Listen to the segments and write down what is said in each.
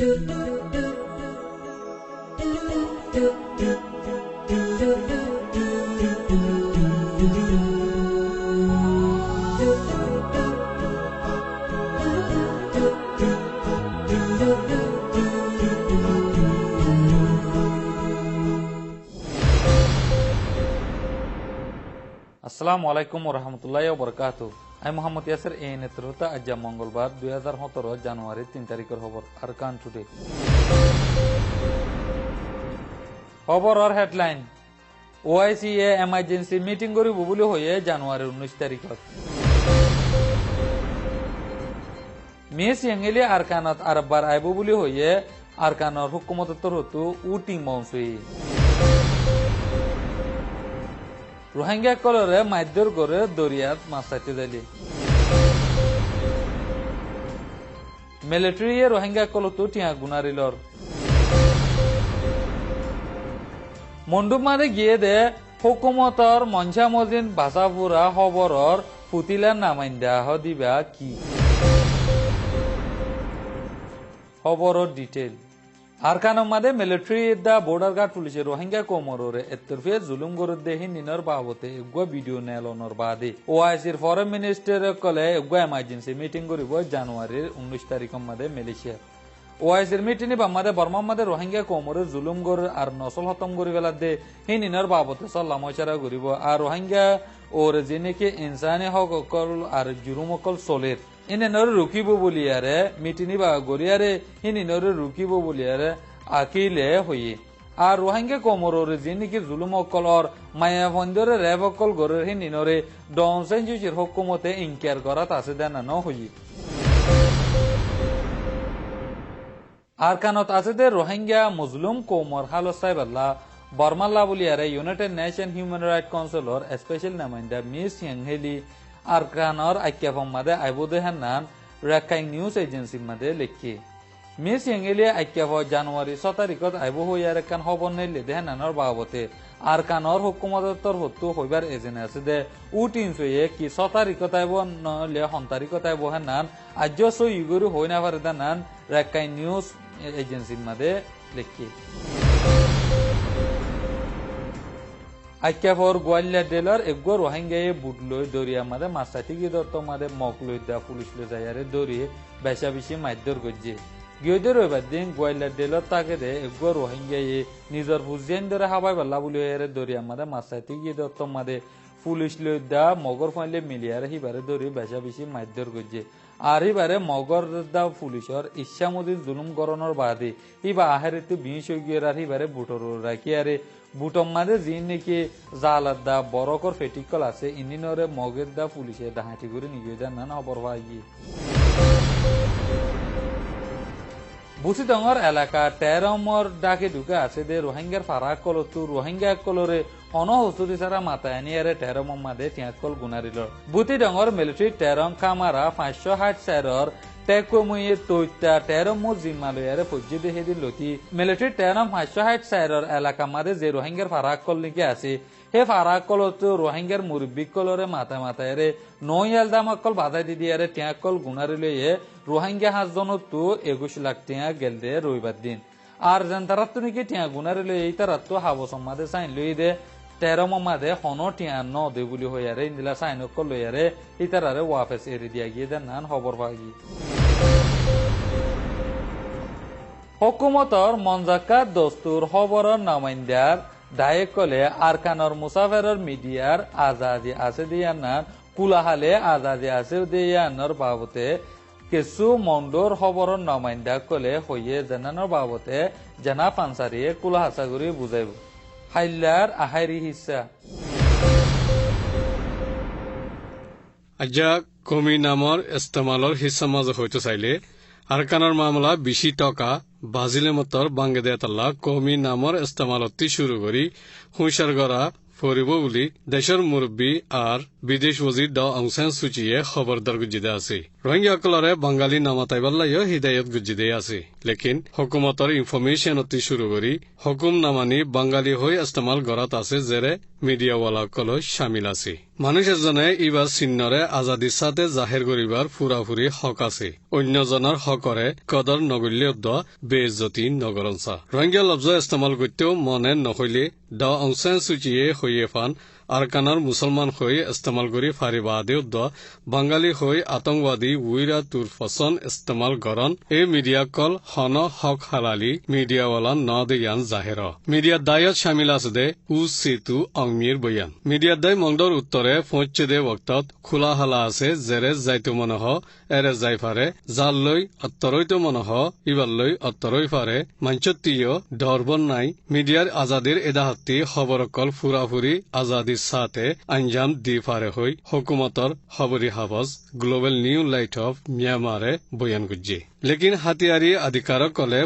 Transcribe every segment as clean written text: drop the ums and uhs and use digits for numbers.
আসসালামু আলাইকুম ওয়া রাহমাতুল্লাহি ওয়া বারাকাতুহু। আমি মোহাম্মদ ইয়াসির এই নেতৃত্বে আজ মঙ্গলবার 2017 জানুয়ারি 3 তারিখের খবর আরকান টুডে। খবৰৰ হেডলাইন OIC এমার্জেন্সি মিটিং কৰিব বুলি হয়ে জানুৱাৰীৰ 19 তাৰিখত। মিস ইয়াংলি আরকানত আরববার আইব বুলি হয়ে আরকানৰ হুকুমতৰ হতু উটিং মঞ্চই রোহিঙ্গা কলরে মাইদর করে দরিয়াত মাছ চাইতে যাইলি মিলিটারি রোহিঙ্গা কলতো টিয়া গুনারিলর মন্ডুপ মারে গিয়ে দে হুকুমতর মঞ্চা মজিন বাসাপুরা খবরর পুতিলার নামাইন্দা দিবা কি খবরর ডিটেল আরকানের মাঝে মিলিটারি দা বর্ডার গার্ড পুলিশে রোহিঙ্গা কোমরে এতরফে জুলুম করে দেহি নিনর বাবতে এগুয়া ভিডিও নেলনর বাদে ওআইসির ফরেন মিনিস্টার কলে এগুয়া এমার্জেন্সি মিটিং করিব জানুয়ারির 19 তারিখের মাঝে মালয়েশিয়া ওআইসির মিটিং বামাদে বর্মার মাঝে রোহিঙ্গা কোমরে জুলুম করে আর নসল খতম করে ফেলা দে হি নিনর বাবতে সল্লামচারা করিব আর রোহিঙ্গা ওর যেনেকে ইনসানি হক অকল আর জুলুম অকল চলের ইনে নরে রুকিব বলিয়ারে মিটিনি বা গরিয়ারে হিনি নরে রুকিব বলিয়ারে আকিলে হইয়ে আর রোহিঙ্গা কোমরে যেনেকে জুলুম অকল আর মায়া ফন্দরে রেব অকল গরের হিনি নরে ডনসেন জুচির হুকুমতে ইনকার করা তাছে দেনা ন হইয়ে আর কানত আছে দে রোহিঙ্গা মুসলিম কোমর হালো সাইবাল্লা বর্মাল্লা বলিয়ারে ইউনাইটেড নেশন হিউম্যান রাইট কাউন্সিলর স্পেশাল নামাইন্দা মিস ইয়াংহেলি আরকানর আইক্যাফম মাদে আইবুদে হান্নান রাকাইং নিউজ এজেন্সি মাদে লেখি মিস ইয়াংহেলি আইক্যাফ জানুয়ারি 6 তারিখত আইবু হইয়ার কান খবর নেলে দেহানানর বাবতে আরকানর হুকুমতর হতু হইবার এজেন্ট আছে দে উটিন সয়ে কি 6 তারিখত আইবু নলে 9 তারিখত আইবু হান্নান আজ সই ইগুরু হইনা পারে দানান রাকাইং নিউজ এজেন্সি মাদে লেখি আইক্যাফর গোয়ালিয়া ডেলার এগো রোহিঙ্গায়ে বুটলই দরিয়া মাদে মাসাতি গিদত মাদে মকলই দা পুলিশ লে যায়ারে দরিয়ে বেশা বেশি মাইদর গজ্জে গিয়দের রবিবার দিন গোয়ালিয়া ডেলার তাকে দে এগো রোহিঙ্গায়ে নিজর ফুজিয়ান ধরে হাবাই বাল্লা বলি এর দরিয়া মাদে মাসাতি গিদত মাদে পুলিশ লে দা মগর ফাইলে মিলিয়ারে হিবারে দরি বেশা বেশি মাইদর গজ্জে আর হিবারে মগর দা পুলিশর ইচ্ছামদিন জুলুম গরণর বাদে হিবা আহেরিতে বিশ গিয়ার আর হিবারে বুটর রাখিয়ারে বুটম মাঝে যি নাকি জালার দা বরকর ফেটিকল আছে ইন্দিনরে মগের দা পুলিশে ডাহাটি করে নিয়ে যান না খবর পাই বুসিডঙ্গর এলাকা টেরমর ডাকে ঢুকে আছে দে রোহিঙ্গার ফারাক কলতু রোহিঙ্গা কলরে অনহসুরি সারা মাথায় নিয়ে টেরম মাদে টিয়াকল গুনারিল বুতিডঙ্গর মিলিটারি টেরম কামারা 560 স্যারর টেকমুয়ে তৈতা টেরম জিম্মালয়ারে ফজ্জি দেহেদি লতি মিলিটারি টেরম 560 স্যারর এলাকা মাদে যে রোহিঙ্গার ফারাক কল নিকে আছে হে ফারাক কলতো রোহিঙ্গার মুরব্বী কলরে মাথায় রে নয়াল দামাকল বাধাই দিদিয়ারে টিয়াকল গুনারিলে রোহিঙ্গা 5 জনতো 21 লাখ টিয়া গেলদে রবিবার দিন আর জানতারাত নিকে টিয়া গুনারিলে এই তারাত হাবস মাদে সাইন লই দে টেরম মাদে হনো টিয়া ন দে বুলি হইয়ারে ইন্দিলা সাইন কল লইয়ারে ইতারারে ওয়াফেস এরি দিয়া গিয়ে দেন নান খবর পাগি হুকুমতর মনজাকাত দস্তুর খবরর নামাইন্দার দায়কলে আরকানর মুসাফেরর মিডিয়ার আজাদি আছে দিয়ানার কুলাহালে আজাদি আছে দিয়ানর বাবতে কিছু মন্ডর খবরর নামাইন্দা কলে হইয়ে জানানোর বাবতে জানা পানসারিয়ে কুলাহাসাগুরি বুঝাইব হাইলার আহারি হিসা আজ্জা কমি নামৰ ইস্তেমালৰ হিস্সা মাঝে হইতে চাইলে আরকানের মামলা বেশি টাকা বাজিলে মতর বাংলাদেশ তাল্লা কমি নামৰ ইস্তেমালতি শুরু করি হুঁশার গড়া ফরিব বলি দেশের মুরব্বী আর বিদেশ ওজির ড অং সান সুচিয়ে খবরদার গুজিদে আছে রোহিঙ্গা কলরে বাঙালি নামাতাইবাল্লাইও হিদায়ত গুজিদে আছে লেকিন হুকুমতর ইনফরমেশন অতি শুরু করি হুকুম নামানি বাঙালি হয়ে ইস্তেমাল গড়াত আছে জেরে মিডিয়াওয়ালাসকলো সামিল আছে মানুষ এজনে ইবাৰ চিহ্নৰে আজাদীৰ সাথে জাহিৰ কৰিবাৰ ফুৰাফুৰি হক আছে অন্যজনৰ হকৰে কদৰ নগল্যব্দ বেইজ্জতি নগৰঞ্চা ৰঙিয়া লব্জ ইস্তেমাল করতেও মনে নহলে দ অংশান সূচিয়ে হইয়ে ফান আরকানার মুসলমান হয়ে ইস্তেমাল করি ফারিবাদেও দ বাঙালি হয়ে আতঙ্কবাদী উইরা তুর ফসন ইস্তেমাল গরন এ মিডিয়া কল হন হক হালালি মিডিয়াওয়ালা ন দেয়ান জাহের মিডিয়া দায়ত সামিল আছে দে উ সেতু অংমির বয়ান মিডিয়া দায় মংদর উত্তরে পৌঁছে দে বক্তত খোলা হালা আছে জেরে যাইতো মনহ এরে যাই ফারে জাল লই অত্তরইতো মনহ ইবার লই অত্তরই ফারে মাঞ্চত্তিও ডরবন নাই মিডিয়ার আজাদির এদাহাত্তি খবরকল ফুরাফুরি আজাদির সাথে আঞ্জাম দি ফারে হই হুকুমতর খবরি হাফজ গ্লোবাল নিউ লাইট অফ মিয়ামারে বয়ান গুজ্জি লেকিন হাতিয়ারি আধিকারক কলে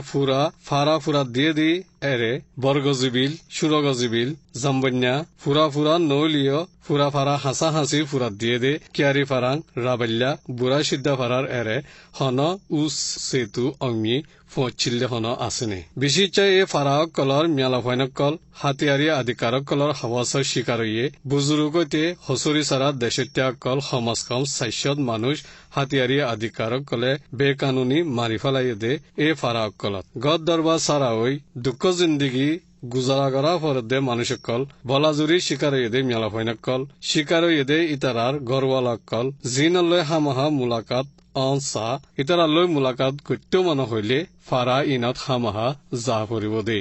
ফারা দিয়ে দি এরে বর্গজিবিল সুরগজিবিল জাম্বন্যা ফুরা নৌলিয় ফুরা ফারা হাসা হাসি ফুরা দিয়ে দে কিয়ারি ফারাং রাবাল্যা বুড়া সিদ্ধা ফারার এরে হন উস সেতু অংমি ফচিল্লে হন আসেনে বিশিচ্ছা এ ফারাক কলর মিয়ালা ভয়নক কল হাতিয়ারি আধিকারক কলর হাওয়াসর শিকার হইয়ে বুজুর্গতে হসুরি সারা দেশত্যাগ কল সমাজকম সাইশত মানুষ হাতিয়ারি আধিকারক কলে বেকানুনি মারি ফেলাই দে এ ফারাক কলত গদ দরবার সারা হই দুঃখ জিন্দিগি গুজারা করা ফরদে মানুষকল বলাজুরি শিকার এদে মেলা ভয়নকল শিকার এদে ইতারার গরওয়ালাকল জিনলৈ হামাহা মুলাকাত অনসা ইতারালৈ মুলাকাত করতেও মন হইলে ফারা ইনত হামাহা যা পড়িব দে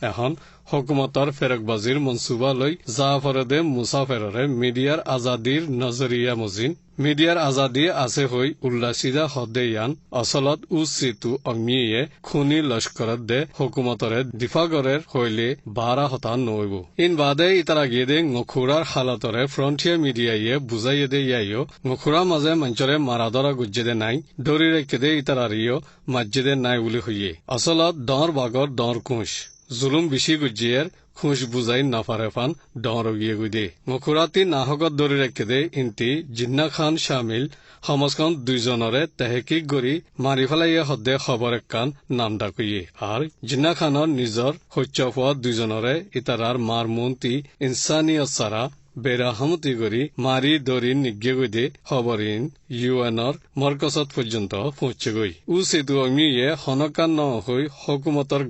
এখন হুকুমতর ফেরকবাজির মনসুবা লৈ যা ফরদে মুসাফেররে মিডিয়ার আজাদির নজরিয়া মজিন মিডিয়ার আজাদি আছে হই উল্লাসিদা হদে ইয়ান অচলত উচিতু অগ্নিয়ে খুনি লস্করত দে হুকুমতরে দিফাগরের হইলে 12 হতা নইব ইন বাদে ইতারা গিয়ে দে ngখুরার হালাতরে ফ্রন্টিয়ার মিডিয়ায়ে বুঝাইয়ে দে ইয়াইও ngখুরা মাঝে মঞ্চরে মারাদরা গুজ্জে দে নাই দরি রেখে দে ইতারারিও মসজিদে নাই বলি হইয়ে অচলত দর বাগর দর কুশ জুলুম বেশি গুজিয়ের খুশ বুঝাই নাফারে ফান ডর গিয়ে গুদে মুখুরাতি নাহকত ধরে রেখে দে ইন্তি জিন্না খান শামিল সমাজখন দুইজনরে তেহেকিক গড়ি মারি ফেলাইয়ে হদে খবর একান নাম ডাকুয়ে আর জিন্না খানৰ নিজৰ সত্য পোৱা দুইজনরে ইতারার মার মন্ত্রী ইনসানিয়ত সারা বেরাহামতি করি মারি দরি নিজ্ঞে গই খবরিন ইউএনর মরকজত পর্যন্ত পৌঁছে গই উ সেতু অগ্নিয়ে হনকান ন হই হুকুমতর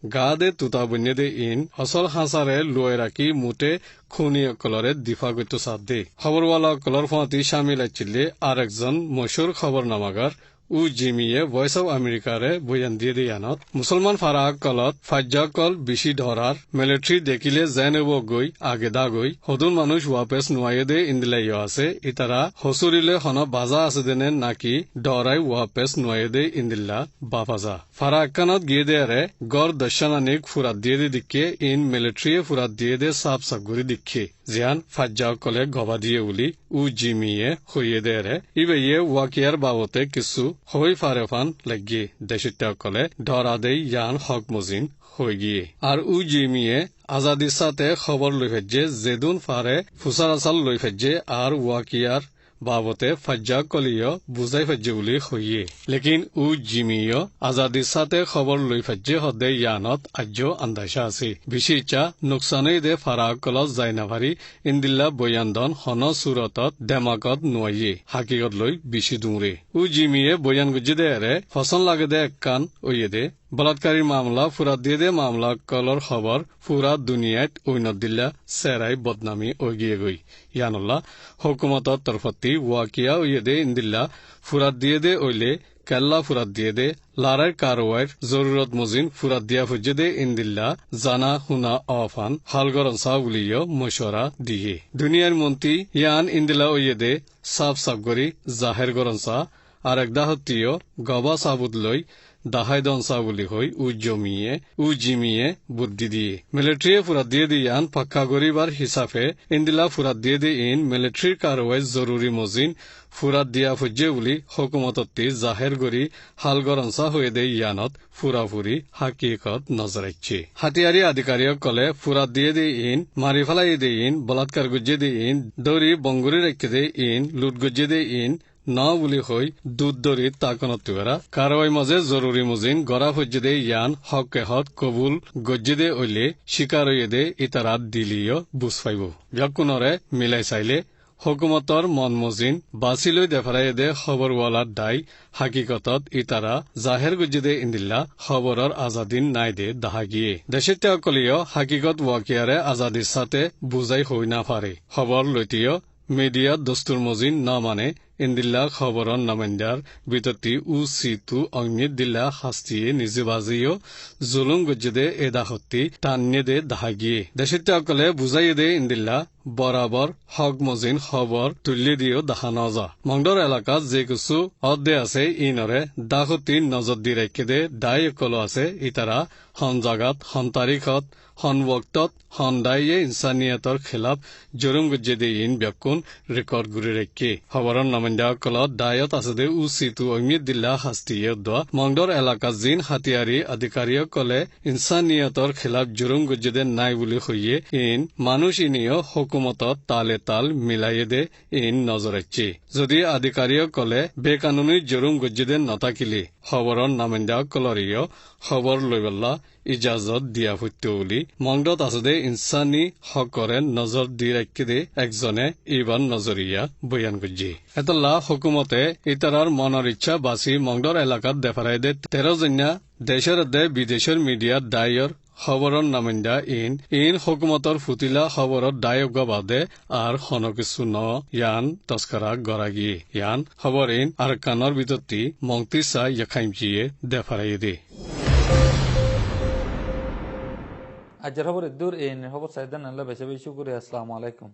গা দে তুতা বন্যে দে ইন অচল হাঁচারে লুয়াই রাখি মুটে খুনিয় কলরে দিফা গইতো সাথ দে খবরওয়ালা কলর ফাঁতি সামিল আছিলে আর একজন মশুর খবর নামাগার উ জিমিয়ে ভয়েস অব আমেরিকারে বয়ান দিয়ে দিয়ানত মুসলমান ফারাক কলত ফাজ্জা কল বেশি ধরার মিলিটারি দেখিলে জেনেব গই আগেদা গই হদুন মানুষ ওয়াপেস নোয়াইয়ে দে ইন্দিলাইয় আছে ইতারা হসুরিলে হন বাজা আছে দেনে নাকি ডরাই ওয়াপেস নোয়াইয়ে দে ইন্দিল্লা বাফাজা ফারাকানত গিয়ে দে আরে গড় দশানানিক ফুরাত দিয়ে দে দিকে ইন মিলিটারি ফুরাত দিয়ে দে সাপ সাগুরি দিকে জিয়ান ফাজ্জা কলে গবা দিয়ে উলি উ জিমিয়ে হইয়ে দে আরে ইবে ওয়াকিয়ার বাবতে কিছু হই ফারে ফান লাগিয়ে দেশত্যাগ কলে ধরা দেই ইয়ান হক মজিন হয়ে গিয়ে আর উ জিমিয়ে আজাদির সাথে খবর লই ফেজে জেদুন ফারে ফুসার আসাল লই ফেজে আর ওয়াকিয়ার বাবতে ফাজ্জা কলিয় বুঝাই ফেজে বলি হইয়ে লেকিন উ জিমিয় আজাদির সাথে খবর লই ফেজে হদে ইয়ানত আজ্য আন্দাসা আছে বিশিচা নুকসানই দে ফারাক কলত যাই নাভারি ইন্দিল্লা বয়ানদন হন সুরতত দেমাকত নোয়াইয়ে হাকিকত লই বেশি দুমরে উ জিমিয়ে বয়ান গুজি দে আরে ফসন লাগে দে কান ওইয়ে দে বলাৎকারীর মামলা ফুরাত দিয়ে দে মামলা কলর খবর ফুরা দুনিয়াত উইনত দিল্লা সেরাই বদনামি ওগিয়ে গই ইয়ানুল্লাহ হুকুমতর তরফতি ওয়াকিয়া ওইয়ে দে ইন্দিল্লা ফুরাত দিয়ে দে ওইলে কেল্লা ফুরাত দিয়ে দে লারার কারওয়ার জরুরত মজিন ফুরাত দিয়া ফুজে দে ইন্দিল্লা জানা হুনা অফান হালগরন সাউলিয় মশরা দিয়ে দুনিয়ার মন্ত্রী ইয়ান ইন্দিল্লা ওইয়ে দে সাফ গরি জাহের গরনসা আর একদা হত্তিও গবা সাবুদ লই দাহাই দনসা বলি হই উ জিমিয়ে বুদ্ধি দিয়ে মিলিটারি ফুরাত দিয়ে দিয়ান পাক্কা গরিবার হিসাবে ইন্দিলা ফুরাত দিয়ে দি ইন মিলিটারির কারওয়াই জরুরি মজিন ফুরাত দিয়া ফুজে বলি হুকুমতত্তি জাহের গরি হালগরনসা হয়ে দে ইয়ানত ফুরাফুরি হাকিকত নজরাইছে হাতিয়ারি আধিকারিক কলে ফুরাত দিয়ে দি ইন মারি ফেলাই দে ইন বলাৎকার গুজে দে ইন দৌড়ি বঙ্গুরি রেখে দে ইন লুট গুজে দে ইন ন বুলি হৈ দুধ দৰি তাকনত তুয়ারা কারওয়াই মাঝে জরুরি মুজিন গড়া ফজ্জেদে ইয়ান হকেহত কবুল গজ্জেদে ওইলে শিকার হইয়েদে ইতারাত দিলিও বুঝ পাইব ব্যাকুণরে মিলাই চাইলে হুকুমতর মন মজিন বাছিলৈ দেফারাইদে খবরওয়ালার দায় হাকিকতত ইতারা জাহের গজ্জেদে ইন্দিল্লা খবরর আজাদিন নাই দে দাহাগিয়ে দেশের অকলিও হাকিকত ওয়াকিয়ারে আজাদির সাথে বুঝাই হই না পারে খবর লইতিও মিডিয়া দস্তুর মজিন না মানে ইন্দিল্লা খবরন নামেন্দার বিততি উ সিতু অগ্নিত দিল্লা হাস্তিয়ে নিজে বাজিও জুলুম গজ্জেদে এদাহত্তি টান্নে দে দাহাগিয়ে দেশের অকলে বুঝাইয়ে দে ইন্দিল্লা বরাবর হক মজিন খবর তুল্লি দিও দেখা নজা মংডর এলাকা যে কিছু অদ্দে আছে ইনরে দাহতি নজর দি রেখে দে দায় কল আছে ইতারা হন জাগাত হন তারিখত হন ওক্তত হন দায়ে ইনসানিয়তর খেলাফ জরুম গজ্জেদে ইন ব্যাকুন রেকর্ড গুড়ি রেখে খবরন নামেন্দা কলত দায়ত আছে দে উ সিতু অগ্নিত দিল্লা হাস্তিয়ে দোয়া মংডর এলাকা জিন হাতিয়ারি আধিকারিয় কলে ইনসানিয়তর খেলাফ জরুম গজ্জেদে নাই বুলি হইয়ে ইন মানুষ ইনিও হুকুমতত তালে তাল মিলাইয়ে দে ইন নজরেচ্ছি যদি আধিকারিয় কলে বেকানুনি জরুম গজ্জেদে নতাকিলি খবরন নামেন্দা কলরিও খবর লইবল্লা ইজাজত দিয়া হইতে বলি মংডত আছে দে ইনসানি হকরে নজর দি রাখি দে একজনে ইবান নজরিয়া বয়ান গুজি এতলা হুকুমতে ইতারার মনের ইচ্ছা বাসি মংডর এলাকাত দেফারাই দে 13 জন্য দেশের দে বিদেশের মিডিয়ার দায়র খবরর নামেন্দা ইন হুকুমতর ফুতিলা খবরত দায়ক বাদে আর হন কিছু ন ইয়ান তস্করা গরাগি ইয়ান খবর ইন আর কানর বিততি মংতিসা ইয়াখাইমজিয়ে দেফারাই দে আজের খবর দূর এই খবর সাইদান আল্লাহ বেশি বেশি করে আসসালামু আলাইকুম